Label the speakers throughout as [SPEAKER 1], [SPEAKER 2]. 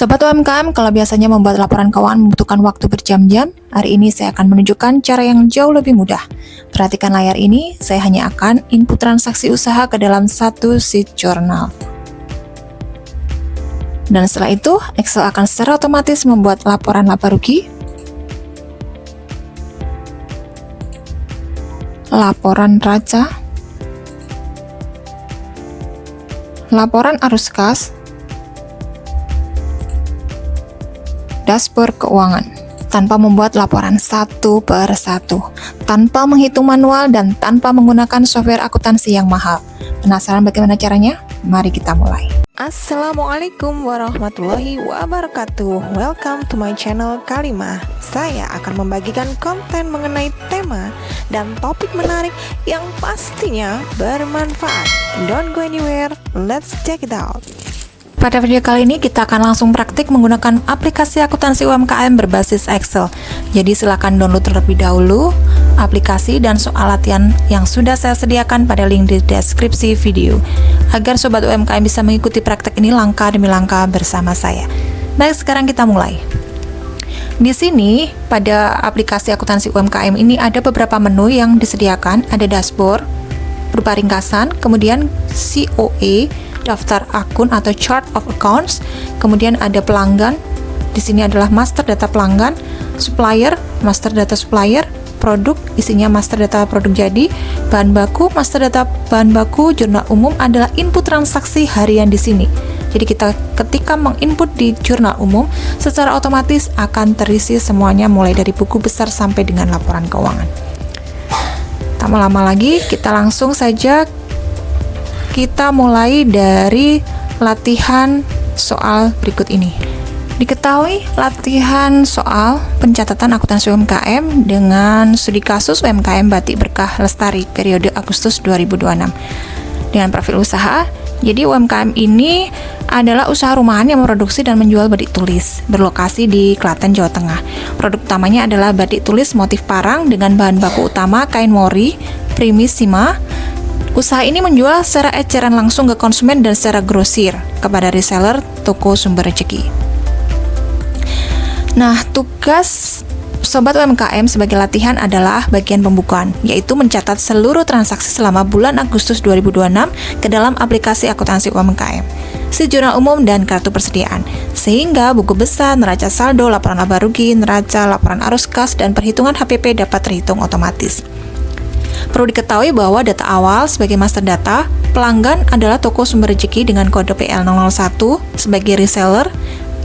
[SPEAKER 1] Sobat UMKM, kalau biasanya membuat laporan keuangan membutuhkan waktu berjam-jam, hari ini saya akan menunjukkan cara yang jauh lebih mudah. Perhatikan layar ini, saya hanya akan input transaksi usaha ke dalam satu sheet jurnal. Dan setelah itu, Excel akan secara otomatis membuat laporan laba rugi, laporan neraca, laporan arus kas, dashboard keuangan, tanpa membuat laporan satu per satu, tanpa menghitung manual dan tanpa menggunakan software akuntansi yang mahal. Penasaran bagaimana caranya? Mari kita mulai.
[SPEAKER 2] Assalamualaikum warahmatullahi wabarakatuh. Welcome to my channel Kalimah. Saya akan membagikan konten mengenai tema dan topik menarik yang pastinya bermanfaat. Don't go anywhere, let's check it out.
[SPEAKER 1] Pada video kali ini kita akan langsung praktik menggunakan aplikasi akuntansi UMKM berbasis Excel. Jadi silakan download terlebih dahulu aplikasi dan soal latihan yang sudah saya sediakan pada link di deskripsi video, agar sobat UMKM bisa mengikuti praktek ini langkah demi langkah bersama saya. Baik, sekarang kita mulai. Di sini pada aplikasi akuntansi UMKM ini ada beberapa menu yang disediakan. Ada dashboard berupa ringkasan, kemudian COA, daftar akun atau chart of accounts, kemudian ada pelanggan. Di sini adalah master data pelanggan, supplier, master data supplier, produk, isinya master data produk jadi, bahan baku, master data bahan baku, jurnal umum adalah input transaksi harian di sini. Jadi kita ketika menginput di jurnal umum, secara otomatis akan terisi semuanya mulai dari buku besar sampai dengan laporan keuangan. Tak mau lama lagi, kita langsung saja kita mulai dari latihan soal berikut ini. Diketahui latihan soal pencatatan akuntansi UMKM dengan studi kasus UMKM Batik Berkah Lestari periode Agustus 2026 dengan profil usaha. Jadi UMKM ini adalah usaha rumahan yang memproduksi dan menjual batik tulis, berlokasi di Klaten, Jawa Tengah. Produk utamanya adalah batik tulis motif parang dengan bahan baku utama kain mori primissima. Usaha ini menjual secara eceran langsung ke konsumen dan secara grosir kepada reseller toko sumber rezeki. Nah, tugas sobat UMKM sebagai latihan adalah bagian pembukuan, yaitu mencatat seluruh transaksi selama bulan Agustus 2026 ke dalam aplikasi akuntansi UMKM, sheet jurnal umum dan kartu persediaan, sehingga buku besar, neraca saldo, laporan laba rugi, neraca, laporan arus kas, dan perhitungan HPP dapat terhitung otomatis. Perlu diketahui bahwa data awal sebagai master data, pelanggan adalah toko sumber rezeki dengan kode PL001 sebagai reseller,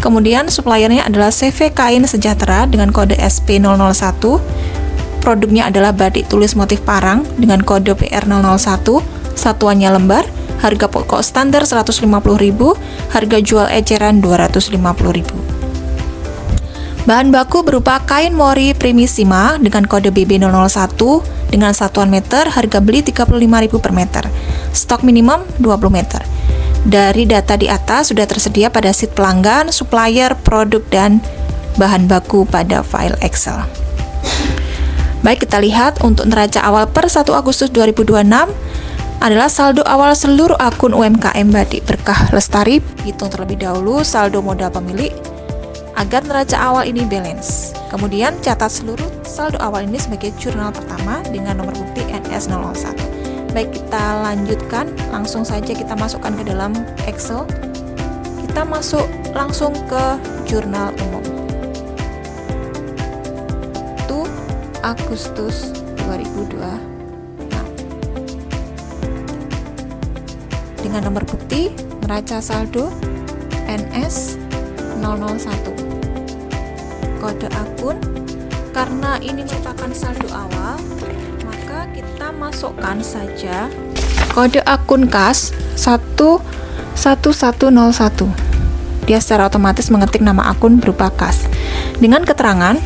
[SPEAKER 1] kemudian suppliernya adalah CV Kain Sejahtera dengan kode SP001, produknya adalah batik tulis motif parang dengan kode PR001, satuannya lembar, harga pokok standar 150.000, harga jual eceran 250.000. Bahan baku berupa kain mori primissima dengan kode BB001 dengan satuan meter, harga beli 35.000 per meter. Stok minimum 20 meter. Dari data di atas sudah tersedia pada sheet pelanggan, supplier, produk, dan bahan baku pada file Excel. Baik, kita lihat untuk neraca awal per 1 Agustus 2026 adalah saldo awal seluruh akun UMKM Batik Berkah Lestari. Hitung terlebih dahulu saldo modal pemilik agar neraca awal ini balance. Kemudian catat seluruh saldo awal ini sebagai jurnal pertama dengan nomor bukti NS001. Baik, kita lanjutkan. Langsung saja kita masukkan ke dalam Excel. Kita masuk langsung ke jurnal umum. 1 Agustus 2026 dengan nomor bukti neraca saldo NS001. Kode akun, karena ini merupakan saldo awal, maka kita masukkan saja kode akun kas 11101. Dia secara otomatis mengetik nama akun berupa kas dengan keterangan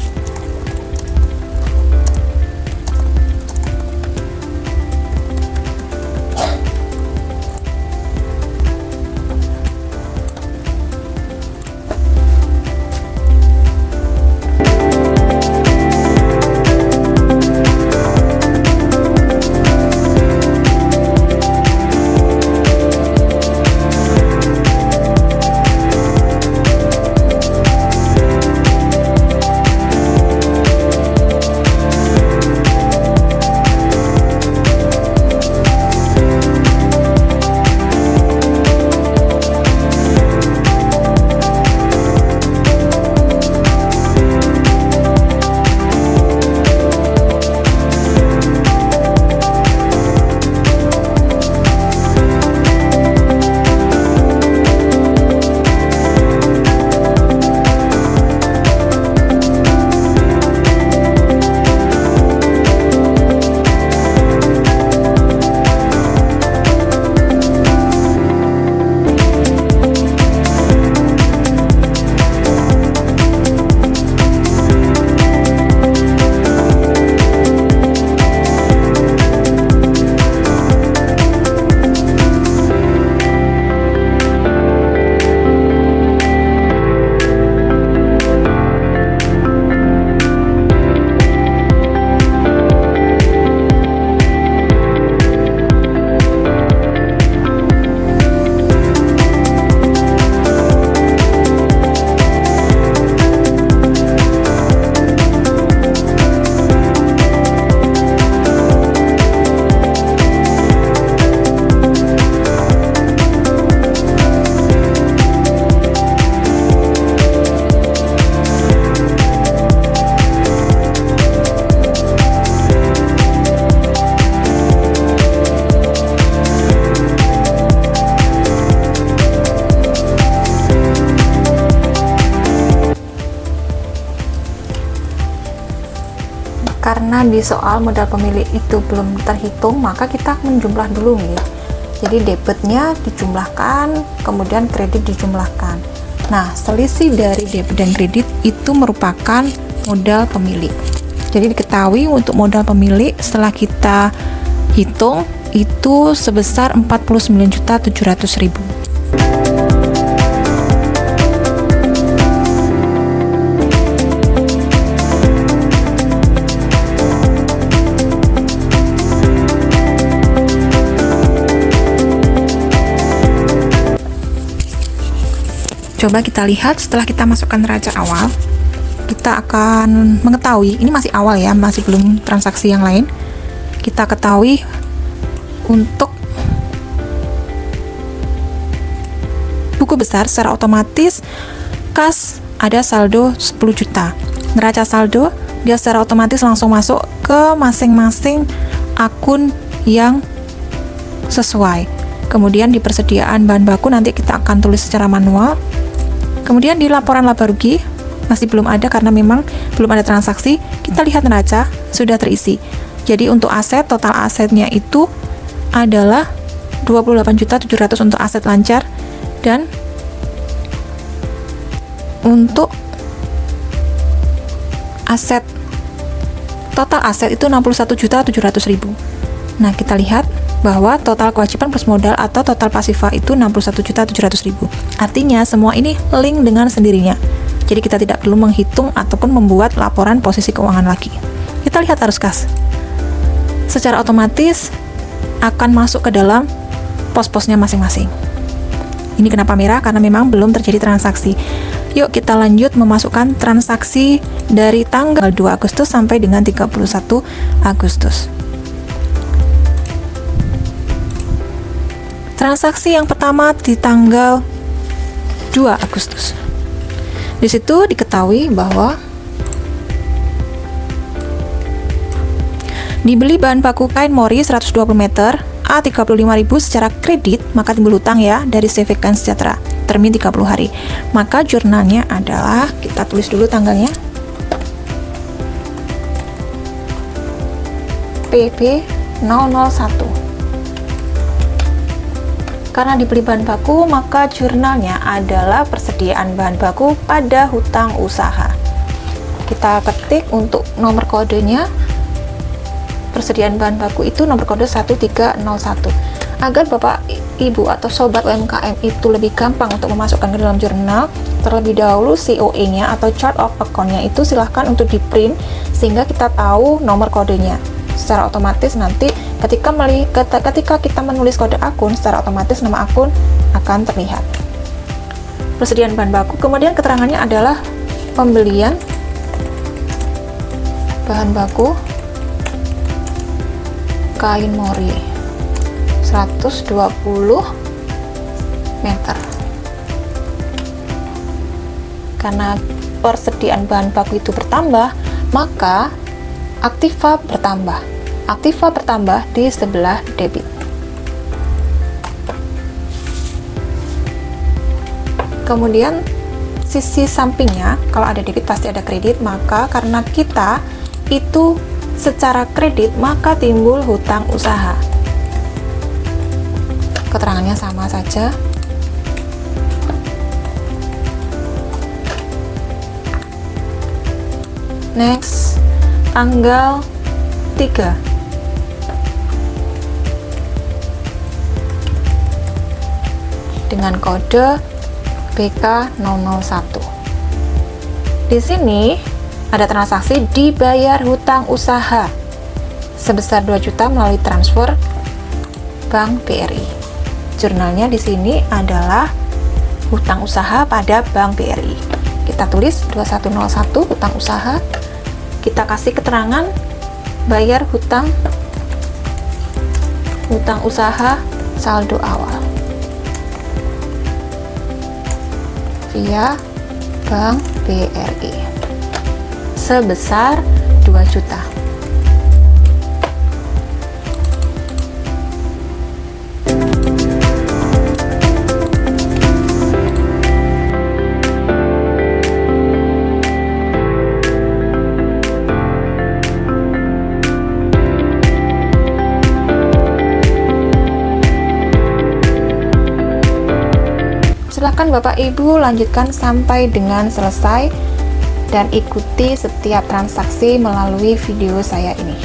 [SPEAKER 1] karena di soal modal pemilik itu belum terhitung, maka kita menjumlah dulu nih. Jadi debitnya dijumlahkan, kemudian kredit dijumlahkan. Nah, selisih dari debit dan kredit itu merupakan modal pemilik. Jadi diketahui untuk modal pemilik setelah kita hitung itu sebesar 49.700.000. Coba kita lihat setelah kita masukkan neraca awal, kita akan mengetahui, ini masih awal ya, masih belum transaksi yang lain. Kita ketahui untuk buku besar secara otomatis kas ada saldo 10 juta. Neraca saldo dia secara otomatis langsung masuk ke masing-masing akun yang sesuai. Kemudian di persediaan bahan baku nanti kita akan tulis secara manual. Kemudian di laporan laba rugi masih belum ada karena memang belum ada transaksi. Kita lihat neraca sudah terisi. Jadi untuk aset, total asetnya itu adalah 28.700.000 untuk aset lancar, dan untuk aset total aset itu 61.700.000. Nah, kita lihat bahwa total kewajiban plus modal atau total pasifa itu 61.700.000. Artinya semua ini link dengan sendirinya. Jadi kita tidak perlu menghitung ataupun membuat laporan posisi keuangan lagi. Kita lihat arus kas. Secara otomatis akan masuk ke dalam pos-posnya masing-masing. Ini kenapa merah? Karena memang belum terjadi transaksi. Yuk kita lanjut memasukkan transaksi dari tanggal 2 Agustus sampai dengan 31 Agustus. Transaksi yang pertama di tanggal 2 Agustus. Di situ diketahui bahwa dibeli bahan baku kain mori 120 meter A 35.000 secara kredit, maka timbul hutang ya dari CV Kain Sejahtera termin 30 hari. Maka jurnalnya adalah, kita tulis dulu tanggalnya, PB 001. Karena dibeli bahan baku, maka jurnalnya adalah persediaan bahan baku pada hutang usaha. Kita ketik untuk nomor kodenya, persediaan bahan baku itu nomor kode 1301. Agar Bapak, Ibu, atau Sobat UMKM itu lebih gampang untuk memasukkan ke dalam jurnal, terlebih dahulu COE-nya atau chart of account-nya itu silahkan untuk di print, sehingga kita tahu nomor kodenya. Secara otomatis nanti ketika kita menulis kode akun, secara otomatis nama akun akan terlihat. Persediaan bahan baku, kemudian keterangannya adalah pembelian bahan baku kain mori 120 meter. Karena persediaan bahan baku itu bertambah, maka aktiva bertambah. Aktiva bertambah di sebelah debit. Kemudian sisi sampingnya, kalau ada debit pasti ada kredit, maka karena kita itu secara kredit, maka timbul hutang usaha. Keterangannya sama saja. Next, tanggal 3. Dengan kode BK001. Di sini ada transaksi dibayar hutang usaha sebesar 2 juta melalui transfer Bank BRI. Jurnalnya di sini adalah hutang usaha pada Bank BRI. Kita tulis 2101 hutang usaha. Kita kasih keterangan bayar hutang usaha saldo awal via Bank BRI sebesar 2 juta. Silakan Bapak Ibu lanjutkan sampai dengan selesai dan ikuti setiap transaksi melalui video saya ini.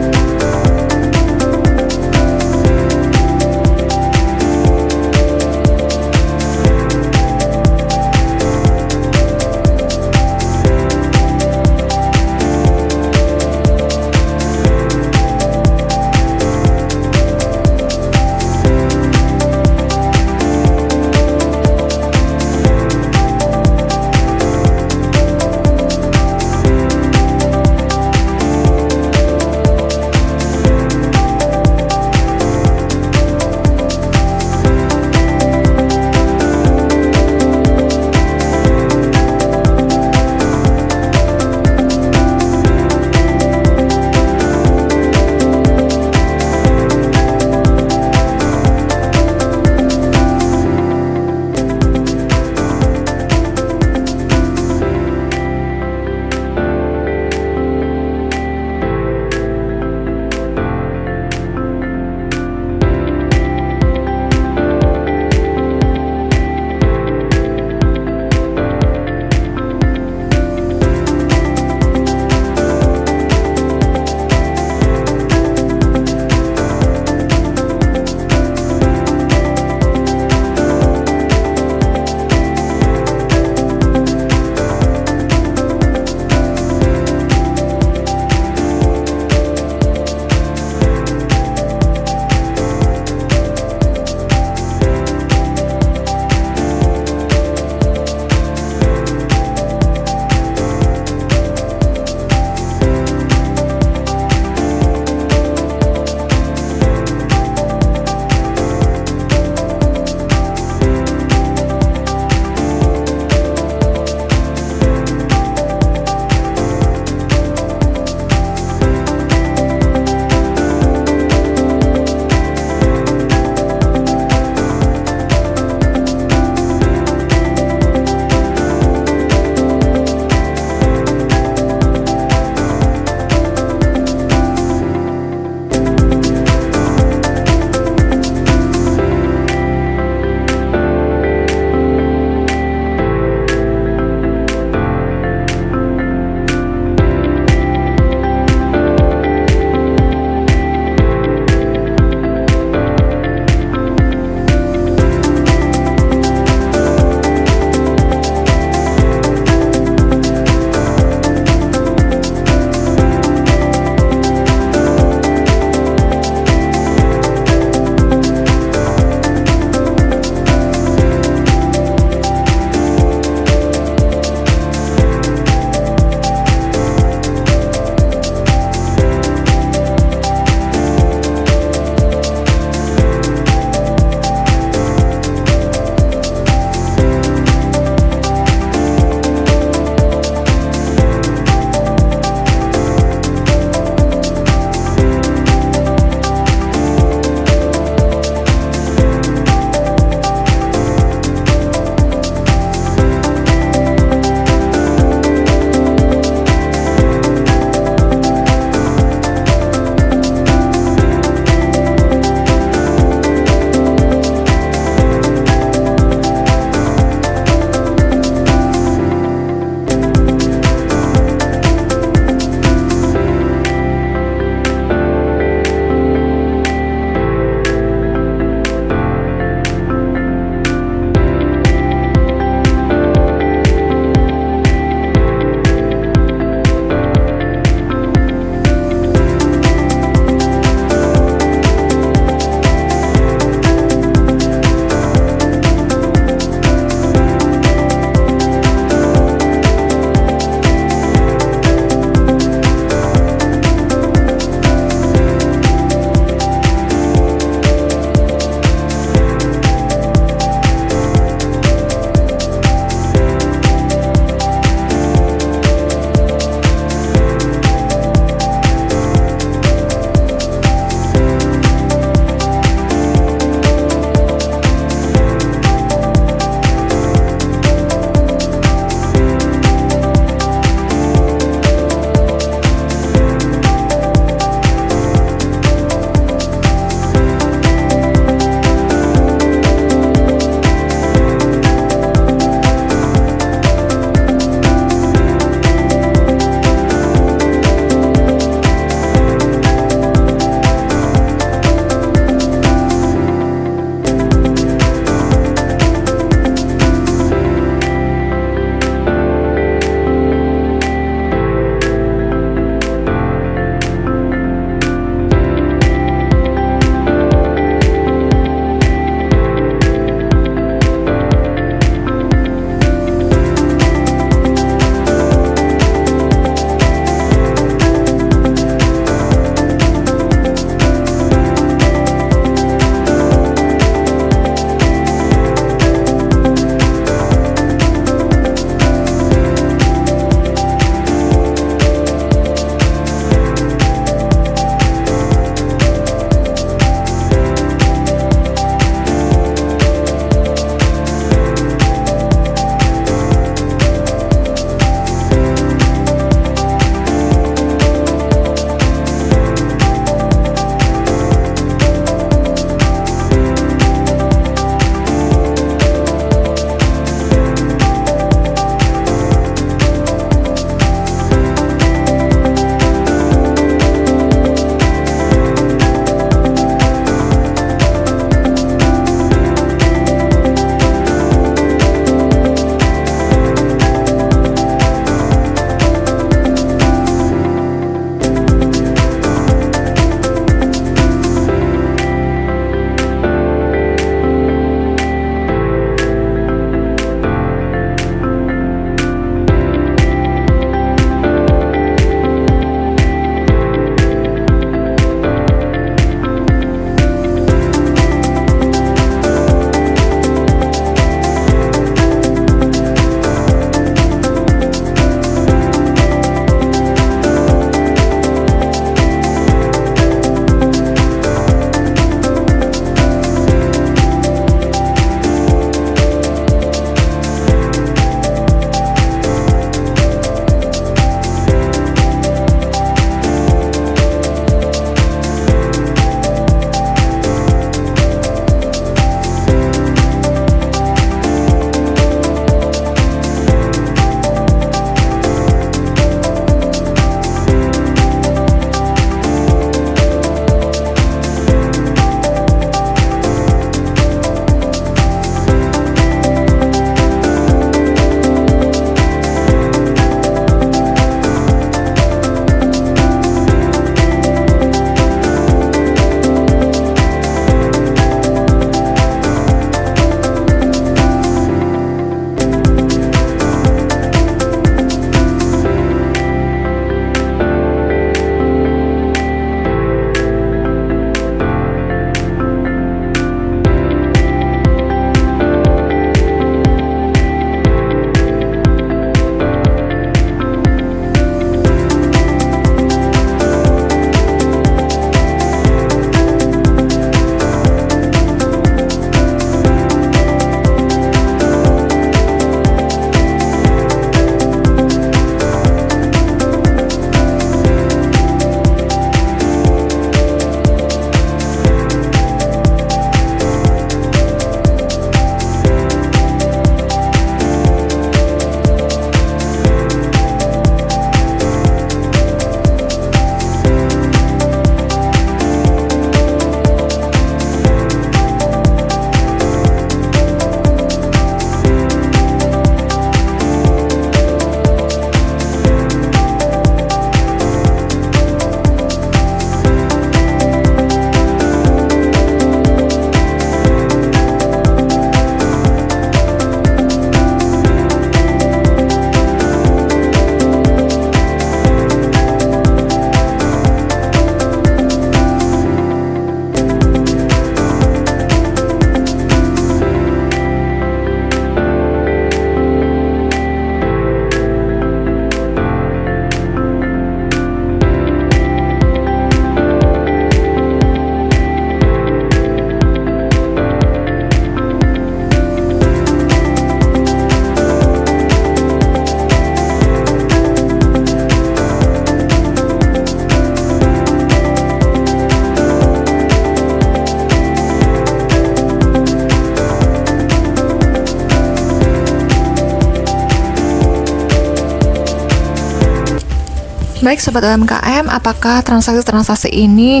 [SPEAKER 1] Baik Sobat UMKM, apakah transaksi-transaksi ini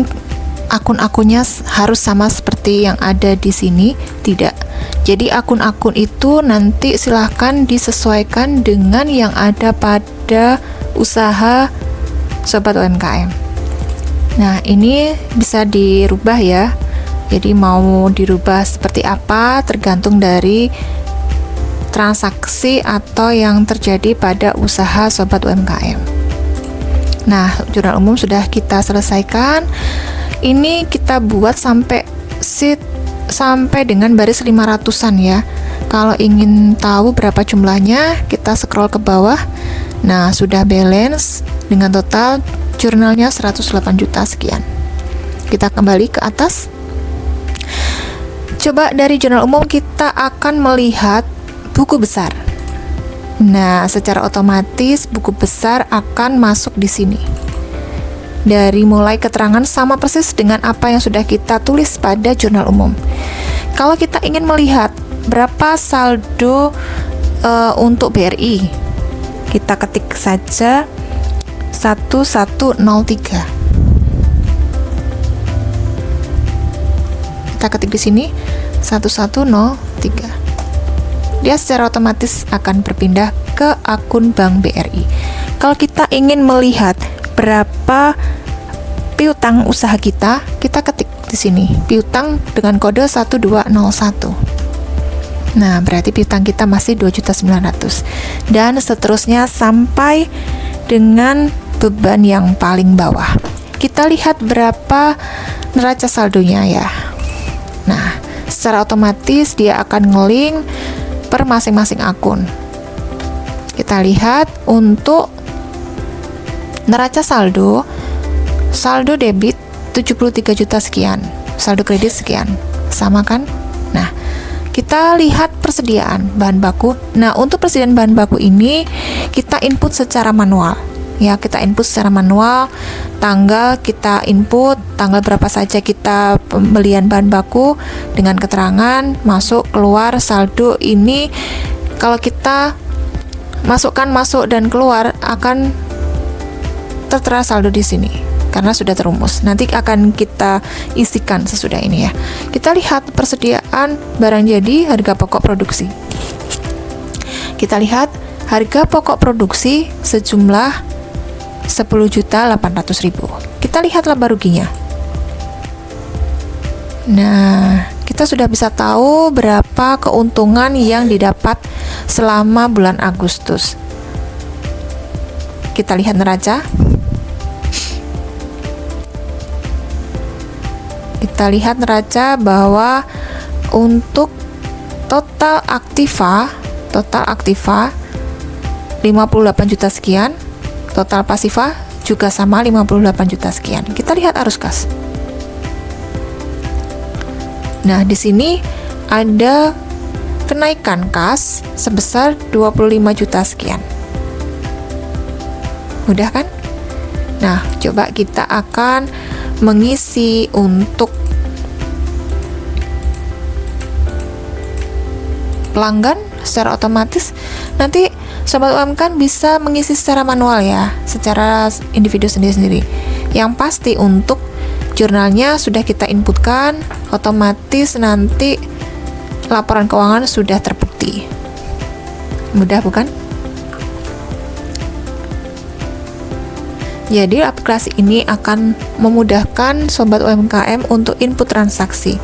[SPEAKER 1] akun-akunnya harus sama seperti yang ada di sini? Tidak. Jadi akun-akun itu nanti silahkan disesuaikan dengan yang ada pada usaha Sobat UMKM. Nah, ini bisa dirubah ya. Jadi mau dirubah seperti apa tergantung dari transaksi atau yang terjadi pada usaha Sobat UMKM. Nah, jurnal umum sudah kita selesaikan. Ini kita buat sampai dengan baris 500-an ya. Kalau ingin tahu berapa jumlahnya, kita scroll ke bawah. Nah, sudah balance dengan total jurnalnya 108 juta sekian. Kita kembali ke atas. Coba dari jurnal umum kita akan melihat buku besar. Nah, secara otomatis buku besar akan masuk di sini. Dari mulai keterangan sama persis dengan apa yang sudah kita tulis pada jurnal umum. Kalau kita ingin melihat berapa saldo untuk BRI, kita ketik saja 1103. Kita ketik di sini 1103. Dia secara otomatis akan berpindah ke akun Bank BRI. Kalau kita ingin melihat berapa piutang usaha kita ketik di sini, piutang dengan kode 1201. Nah, berarti piutang kita masih 2.900.000 dan seterusnya sampai dengan beban yang paling bawah. Kita lihat berapa neraca saldonya ya. Nah, secara otomatis dia akan nge-link per masing-masing akun. Kita lihat untuk neraca saldo debit 73 juta sekian, saldo kredit sekian, sama kan? Nah, kita lihat persediaan bahan baku. Nah, untuk persediaan bahan baku ini kita input secara manual. Ya, kita input secara manual, tanggal kita input, tanggal berapa saja kita pembelian bahan baku dengan keterangan masuk, keluar, saldo ini kalau kita masukkan masuk dan keluar akan tertera saldo di sini karena sudah terumus. Nanti akan kita isikan sesudah ini ya. Kita lihat persediaan barang jadi, harga pokok produksi. Kita lihat harga pokok produksi sejumlah 10.800.000. Kita lihat laba ruginya. Nah, kita sudah bisa tahu berapa keuntungan yang didapat selama bulan Agustus. Kita lihat neraca. Kita lihat neraca bahwa untuk total aktiva 58 juta sekian, total pasifa juga sama 58 juta sekian. Kita lihat arus kas. Nah, di sini ada kenaikan kas sebesar 25 juta sekian. Mudah kan? Nah, coba kita akan mengisi untuk pelanggan secara otomatis. Nanti Sobat UMKM bisa mengisi secara manual ya, secara individu sendiri-sendiri. Yang pasti untuk jurnalnya sudah kita inputkan, otomatis nanti laporan keuangan sudah terbukti. Mudah bukan? Jadi aplikasi ini akan memudahkan Sobat UMKM untuk input transaksi.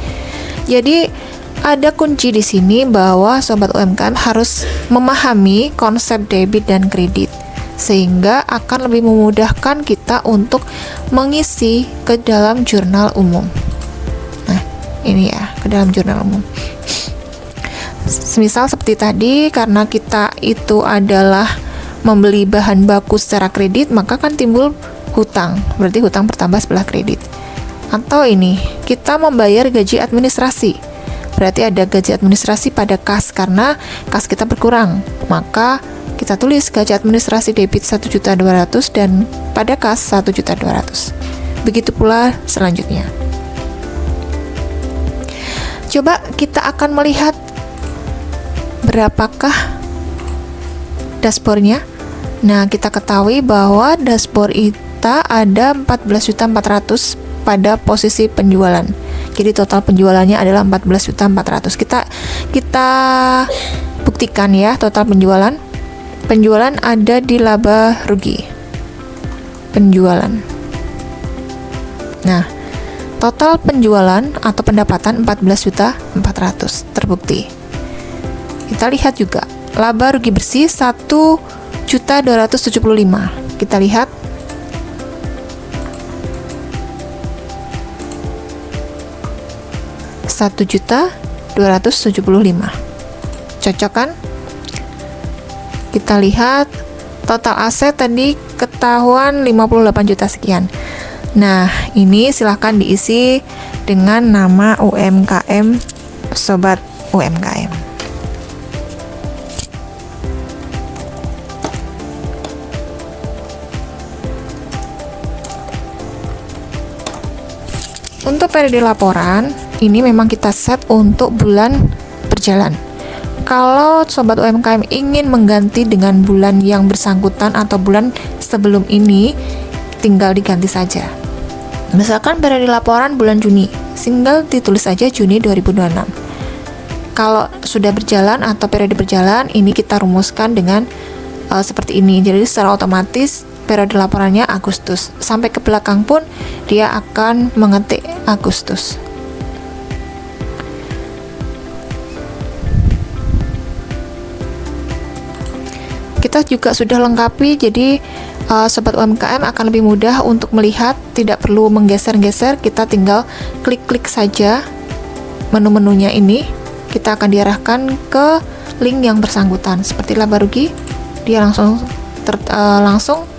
[SPEAKER 1] Jadi ada kunci di sini bahwa Sobat UMKM harus memahami konsep debit dan kredit sehingga akan lebih memudahkan kita untuk mengisi ke dalam jurnal umum. Nah, ini ya, ke dalam jurnal umum. Semisal seperti tadi, karena kita itu adalah membeli bahan baku secara kredit, maka kan timbul hutang, berarti hutang bertambah sebelah kredit. Atau ini, kita membayar gaji administrasi, berarti ada gaji administrasi pada kas karena kas kita berkurang, maka kita tulis gaji administrasi debit 1.200.000 dan pada kas 1.200.000. Begitu pula selanjutnya. Coba kita akan melihat berapakah dashboardnya. Nah, kita ketahui bahwa dashboard kita ada 14.400 pada posisi penjualan. Jadi total penjualannya adalah 14.400. Kita buktikan ya total penjualan. Penjualan ada di laba rugi. Penjualan. Nah, total penjualan atau pendapatan 14.400 terbukti. Kita lihat juga laba rugi bersih 1.275. Kita lihat Rp1.275. Cocok kan? Kita lihat total aset tadi ketahuan 58 juta sekian. Nah, ini silahkan diisi dengan nama UMKM, Sobat UMKM. Untuk periode laporan, ini memang kita set untuk bulan berjalan. Kalau Sobat UMKM ingin mengganti dengan bulan yang bersangkutan atau bulan sebelum ini, tinggal diganti saja. Misalkan periode laporan bulan Juni, tinggal ditulis aja Juni 2026. Kalau sudah berjalan atau periode berjalan, ini kita rumuskan dengan seperti ini. Jadi secara otomatis periode laporannya Agustus. Sampai ke belakang pun dia akan mengetik Agustus. Kita juga sudah lengkapi, jadi Sobat UMKM akan lebih mudah untuk melihat, tidak perlu menggeser-geser, kita tinggal klik-klik saja menu-menunya ini, kita akan diarahkan ke link yang bersangkutan. Seperti laba rugi, dia langsung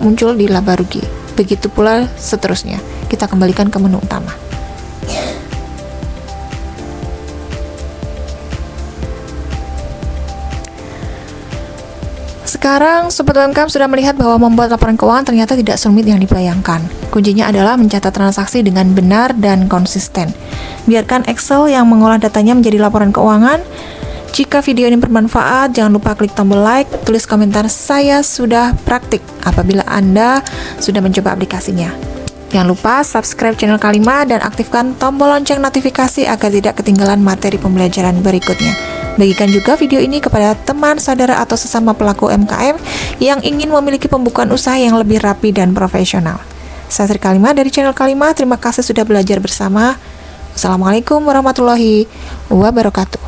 [SPEAKER 1] muncul di laba rugi. Begitu pula seterusnya. Kita kembalikan ke menu utama. Sekarang Sobat UMKM sudah melihat bahwa membuat laporan keuangan ternyata tidak serumit yang dibayangkan. Kuncinya adalah mencatat transaksi dengan benar dan konsisten. Biarkan Excel yang mengolah datanya menjadi laporan keuangan. Jika video ini bermanfaat, jangan lupa klik tombol like, tulis komentar "saya sudah praktik" apabila Anda sudah mencoba aplikasinya. Jangan lupa subscribe channel Kalimah dan aktifkan tombol lonceng notifikasi agar tidak ketinggalan materi pembelajaran berikutnya. Bagikan juga video ini kepada teman, saudara, atau sesama pelaku UMKM yang ingin memiliki pembukaan usaha yang lebih rapi dan profesional. Saya Sri Kalimah dari channel Kalimah, terima kasih sudah belajar bersama. Assalamualaikum warahmatullahi wabarakatuh.